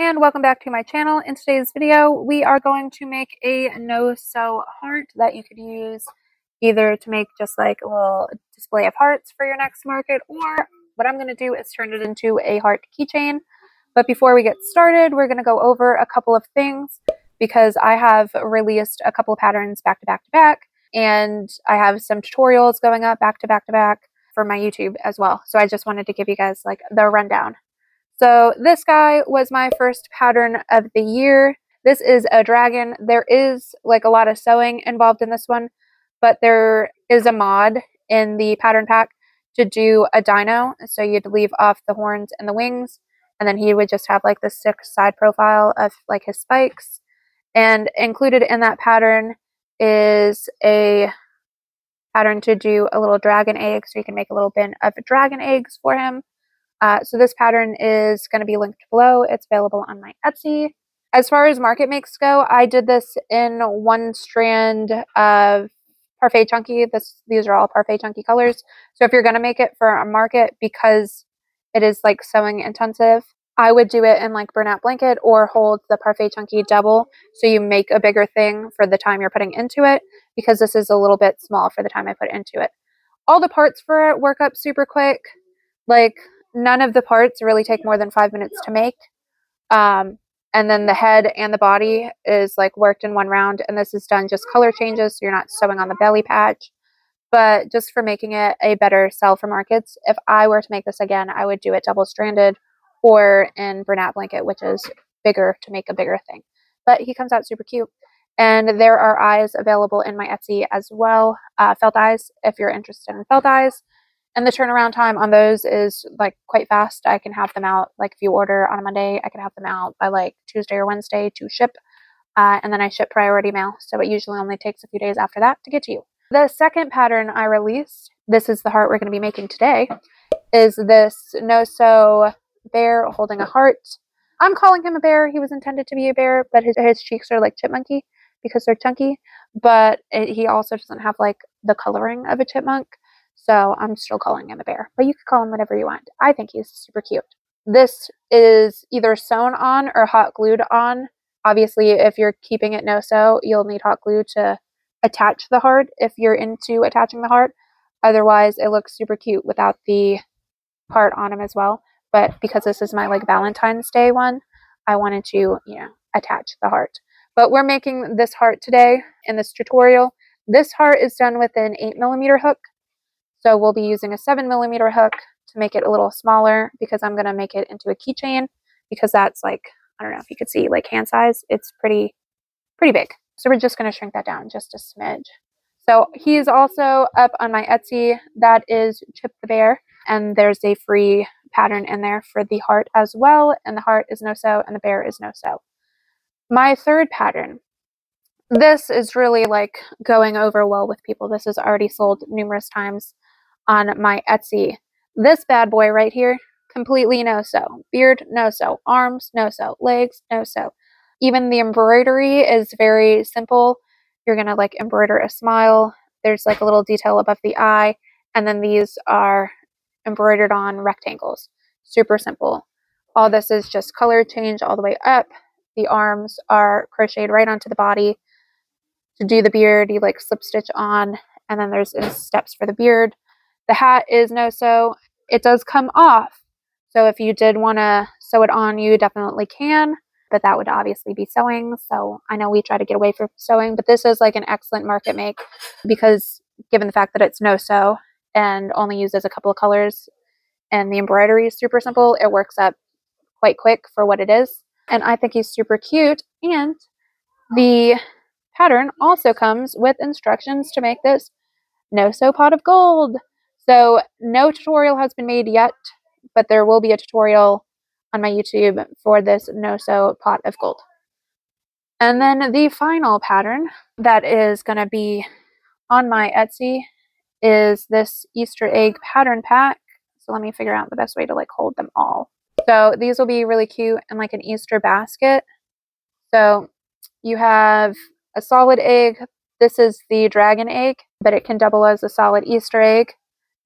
and welcome back to my channel. In today's video, we are going to make a no-sew heart that you could use either to make just like a little display of hearts for your next market, or what I'm going to do is turn it into a heart keychain. But before we get started, we're going to go over a couple of things because I have released a couple of patterns back to back to back, and I have some tutorials going up back to back to back for my YouTube as well. So I just wanted to give you guys like the rundown. So this guy was my first pattern of the year. This is a dragon. There is like a lot of sewing involved in this one, but there is a mod in the pattern pack to do a dino. So you'd leave off the horns and the wings, and then he would just have like the sick side profile of like his spikes. And included in that pattern is a pattern to do a little dragon egg, so you can make a little bin of dragon eggs for him. So this pattern is going to be linked below. It's available on my Etsy. As far as market makes go, I did this in one strand of Parfait Chunky. These are all Parfait Chunky colors. So if you're going to make it for a market, because it is like sewing intensive, I would do it in like burnout blanket or hold the Parfait Chunky double, so you make a bigger thing for the time you're putting into it, because this is a little bit small for the time I put into it. All the parts for it work up super quick. Like, none of the parts really take more than 5 minutes to make. And then the head and the body is like worked in one round, and this is done just color changes, so you're not sewing on the belly patch. But just for making it a better sell for markets, if I were to make this again, I would do it double stranded or in burnout blanket, which is bigger to make a bigger thing. But he comes out super cute. And there are eyes available in my Etsy as well, felt eyes, if you're interested in felt eyes. And the turnaround time on those is like quite fast. I can have them out, like if you order on a Monday, I can have them out by like Tuesday or Wednesday to ship. And then I ship priority mail, so it usually only takes a few days after that to get to you. The second pattern I released, this is the heart we're going to be making today, is this no-sew bear holding a heart. I'm calling him a bear. He was intended to be a bear, but his cheeks are like chipmunky because they're chunky. But he also doesn't have like the coloring of a chipmunk. So I'm still calling him a bear, but you could call him whatever you want. I think he's super cute. This is either sewn on or hot glued on. Obviously, if you're keeping it no-sew, you'll need hot glue to attach the heart if you're into attaching the heart. Otherwise, it looks super cute without the heart on him as well. But because this is my like Valentine's Day one, I wanted to, attach the heart. But we're making this heart today in this tutorial. This heart is done with an 8mm hook. So we'll be using a 7mm hook to make it a little smaller, because I'm going to make it into a keychain, because that's like, I don't know if you could see, like hand size. It's pretty big. So we're just going to shrink that down just a smidge. So he's also up on my Etsy. That is Chip the Bear. And there's a free pattern in there for the heart as well. And the heart is no-sew and the bear is no-sew. My third pattern. This is really like going over well with people. This is already sold numerous times on my Etsy. This bad boy right here, completely no-sew. Beard, no-sew. Arms, no-sew. Legs, no-sew. Even the embroidery is very simple. You're going to like embroider a smile. There's like a little detail above the eye. And then these are embroidered on rectangles. Super simple. All this is just color change all the way up. The arms are crocheted right onto the body. To do the beard, you like slip stitch on, and then there's steps for the beard. The hat is no-sew. It does come off, so if you did want to sew it on, you definitely can, but that would obviously be sewing. So I know we try to get away from sewing, but this is like an excellent market make, because given the fact that it's no-sew and only uses a couple of colors, and the embroidery is super simple, it works up quite quick for what it is. And I think he's super cute. And the pattern also comes with instructions to make this no-sew pot of gold. So no tutorial has been made yet, but there will be a tutorial on my YouTube for this no-sew pot of gold. And then the final pattern that is going to be on my Etsy is this Easter egg pattern pack. So let me figure out the best way to like hold them all. So these will be really cute in like an Easter basket. So you have a solid egg. This is the dragon egg, but it can double as a solid Easter egg.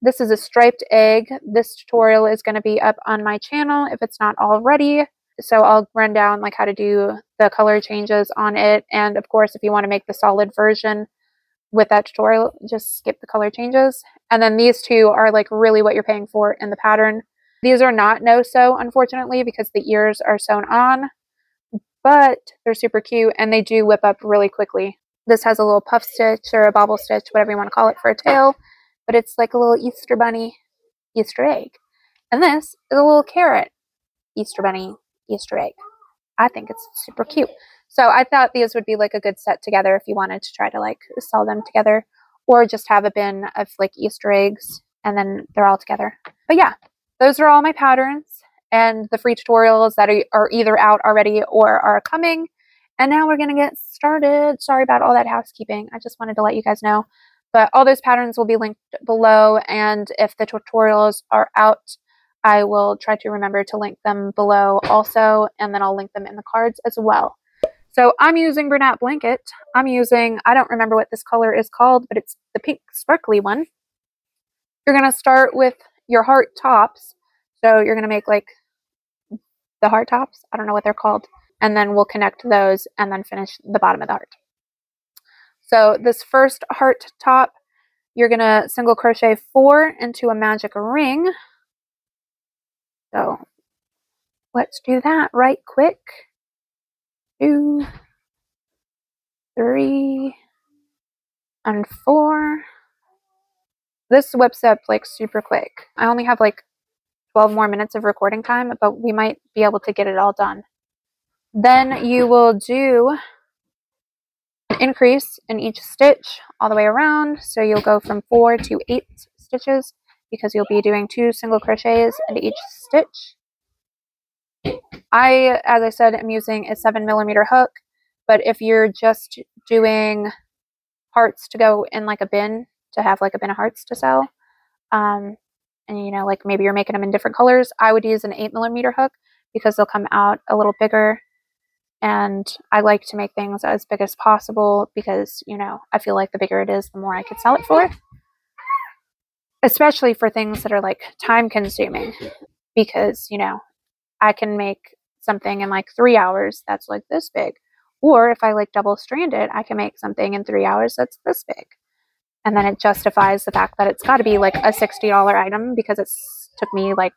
This is a striped egg. This tutorial is going to be up on my channel if it's not already. so I'll run down like how to do the color changes on it. And of course, if you want to make the solid version with that tutorial, just skip the color changes. And then these two are like really what you're paying for in the pattern. These are not no-sew, unfortunately, because the ears are sewn on, but they're super cute and they do whip up really quickly. This has a little puff stitch or a bobble stitch, whatever you want to call it, for a tail, but it's like a little Easter bunny Easter egg. And this is a little carrot Easter bunny Easter egg. I think it's super cute. So I thought these would be like a good set together if you wanted to try to like sell them together, or just have a bin of like Easter eggs and then they're all together. But yeah, those are all my patterns and the free tutorials that are either out already or are coming. And now we're going to get started. Sorry about all that housekeeping. I just wanted to let you guys know. But all those patterns will be linked below. And if the tutorials are out, I will try to remember to link them below also. And then I'll link them in the cards as well. So I'm using Bernat Blanket. I don't remember what this color is called, but it's the pink sparkly one. You're going to start with your heart tops. So you're going to make like the heart tops. I don't know what they're called. And then we'll connect those and then finish the bottom of the heart. So this first heart top, you're going to single crochet 4 into a magic ring. So let's do that right quick. 2, 3, and 4. This whips up like super quick. I only have like 12 more minutes of recording time, but we might be able to get it all done. Then you will do an increase in each stitch all the way around. So you'll go from 4 to 8 stitches because you'll be doing 2 single crochets into each stitch. As I said, I'm using a 7mm hook, but if you're just doing hearts to go in like a bin, to have like a bin of hearts to sell, and you know, like maybe you're making them in different colors, I would use an 8mm hook because they'll come out a little bigger. And I like to make things as big as possible because, you know, I feel like the bigger it is, the more I could sell it for. Especially for things that are like time consuming, because, you know, I can make something in like 3 hours that's like this big. Or if I like double stranded, I can make something in 3 hours that's this big. And then it justifies the fact that it's got to be like a $60 item because it took me like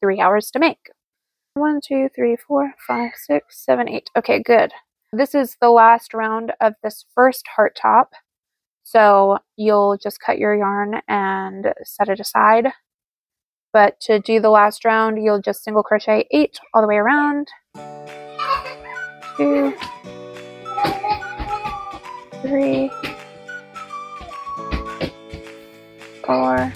3 hours to make. 1, 2, 3, 4, 5, 6, 7, 8. Okay, good. This is the last round of this first heart top. So you'll just cut your yarn and set it aside. But to do the last round, you'll just single crochet 8 all the way around. 2, 3, 4.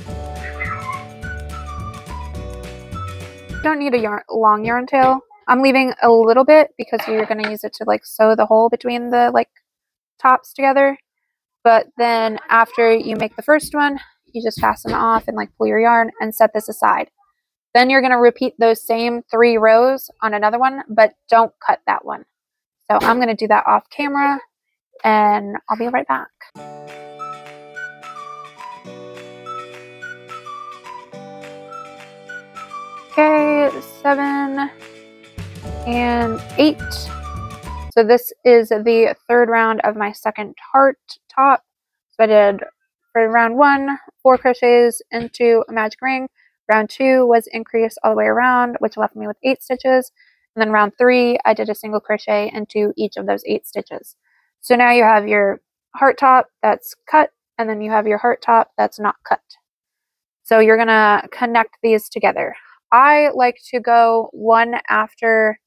Don't need a long yarn tail. I'm leaving a little bit because you're going to use it to like sew the hole between the like tops together. But then after you make the first one, you just fasten off and like pull your yarn and set this aside. Then you're going to repeat those same 3 rows on another one, but don't cut that one. So I'm going to do that off camera and I'll be right back. Okay, 7 and 8. So this is the third round of my second heart top. So I did for round 1, 4 crochets into a magic ring. Round 2 was increase all the way around, which left me with 8 stitches. And then round 3, I did a single crochet into each of those 8 stitches. So now you have your heart top that's cut, and then you have your heart top that's not cut. So you're going to connect these together. I like to go one after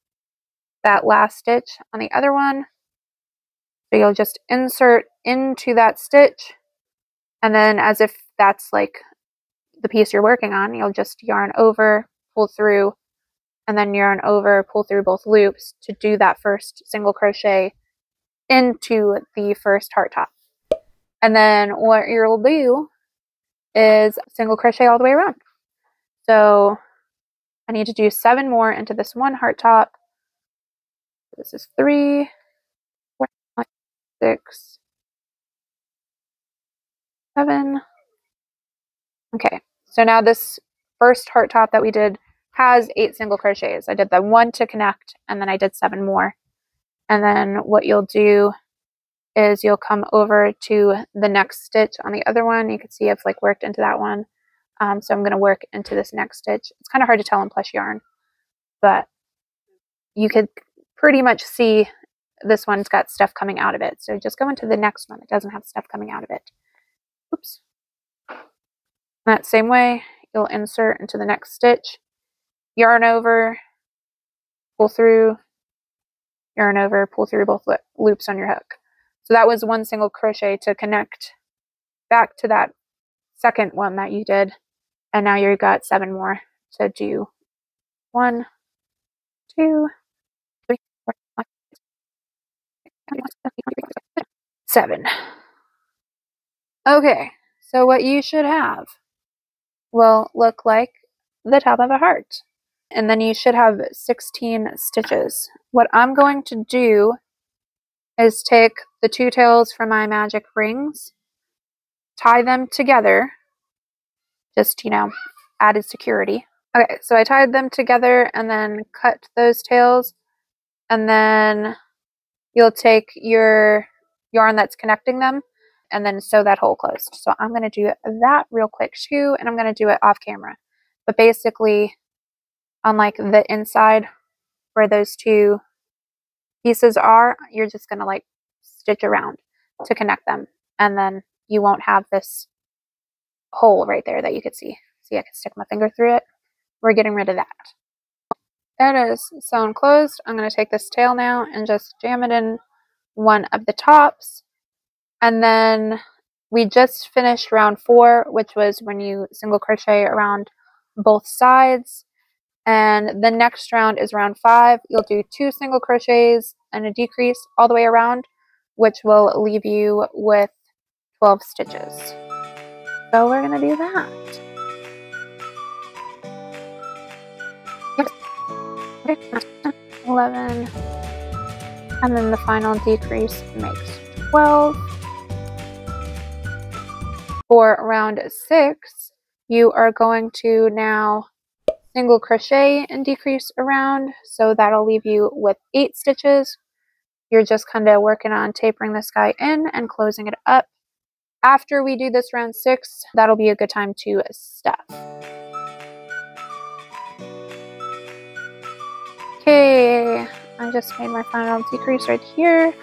that last stitch on the other one. So you'll just insert into that stitch, and then as if that's like the piece you're working on, you'll just yarn over, pull through, and then yarn over, pull through both loops to do that first single crochet into the first heart top. And then what you'll do is single crochet all the way around. So I need to do 7 more into this one heart top. This is 3, 4, 5, 6, 7. Okay, so now this first heart top that we did has 8 single crochets. I did the 1 to connect, and then I did 7 more. And then what you'll do is you'll come over to the next stitch on the other one. You can see I've like worked into that one. So I'm going to work into this next stitch. It's kind of hard to tell in plush yarn, but you could pretty much see this one's got stuff coming out of it. So just go into the next one that doesn't have stuff coming out of it. Oops. That same way, you'll insert into the next stitch, yarn over, pull through, yarn over, pull through both loops on your hook. So that was 1 single crochet to connect back to that second one that you did. And now you've got 7 more to do. 1, 2, 3, 4, 5, 6, 7. Okay, so what you should have will look like the top of a heart. And then you should have 16 stitches. What I'm going to do is take the 2 tails from my magic rings, tie them together, just, added security. Okay, so I tied them together and then cut those tails, and then you'll take your yarn that's connecting them and then sew that hole closed. So I'm going to do that real quick too, and I'm going to do it off camera. But basically, on like the inside where those 2 pieces are, you're just going to like stitch around to connect them, and then you won't have this hole right there that you could see. See, I can stick my finger through it. We're getting rid of that. It is sewn closed. I'm going to take this tail now and just jam it in one of the tops. And then we just finished round 4, which was when you single crochet around both sides. And the next round is round 5. You'll do 2 single crochets and a decrease all the way around, which will leave you with 12 stitches. So we're going to do that. 11, and then the final decrease makes 12. For round 6, you are going to now single crochet and decrease around, so that'll leave you with 8 stitches. You're just kind of working on tapering this guy in and closing it up. After we do this round 6, that'll be a good time to stuff. Okay, I just made my final decrease right here.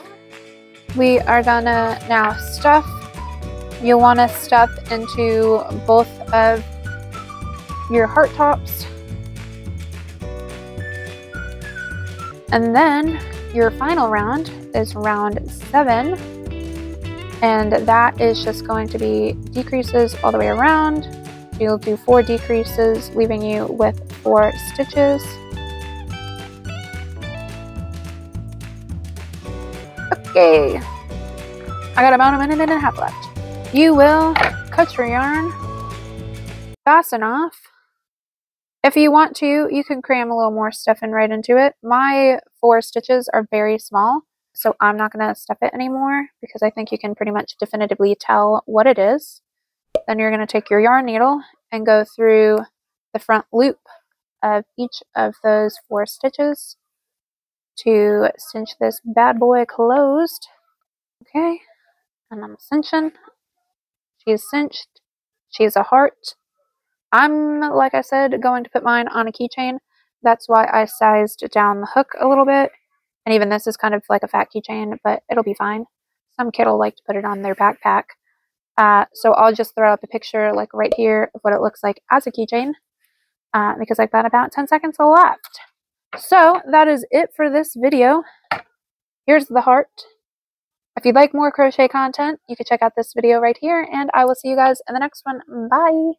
We are gonna now stuff. You'll want to stuff into both of your heart tops. And then your final round is round 7. And that is just going to be decreases all the way around. You'll do 4 decreases, leaving you with 4 stitches. Okay, I got about a minute and a half left. You will cut your yarn, fasten off. If you want to, you can cram a little more stuff in right into it. My 4 stitches are very small, so I'm not going to stuff it anymore because I think you can pretty much definitively tell what it is. Then you're going to take your yarn needle and go through the front loop of each of those 4 stitches to cinch this bad boy closed. Okay, and I'm cinching. She's cinched. She's a heart. I'm, like I said, going to put mine on a keychain. That's why I sized down the hook a little bit. And even this is kind of like a fat keychain, but it'll be fine. Some kid will like to put it on their backpack. So I'll just throw up a picture like right here of what it looks like as a keychain because I've got about 10 seconds left. So that is it for this video. Here's the heart. If you'd like more crochet content, you can check out this video right here, and I will see you guys in the next one. Bye!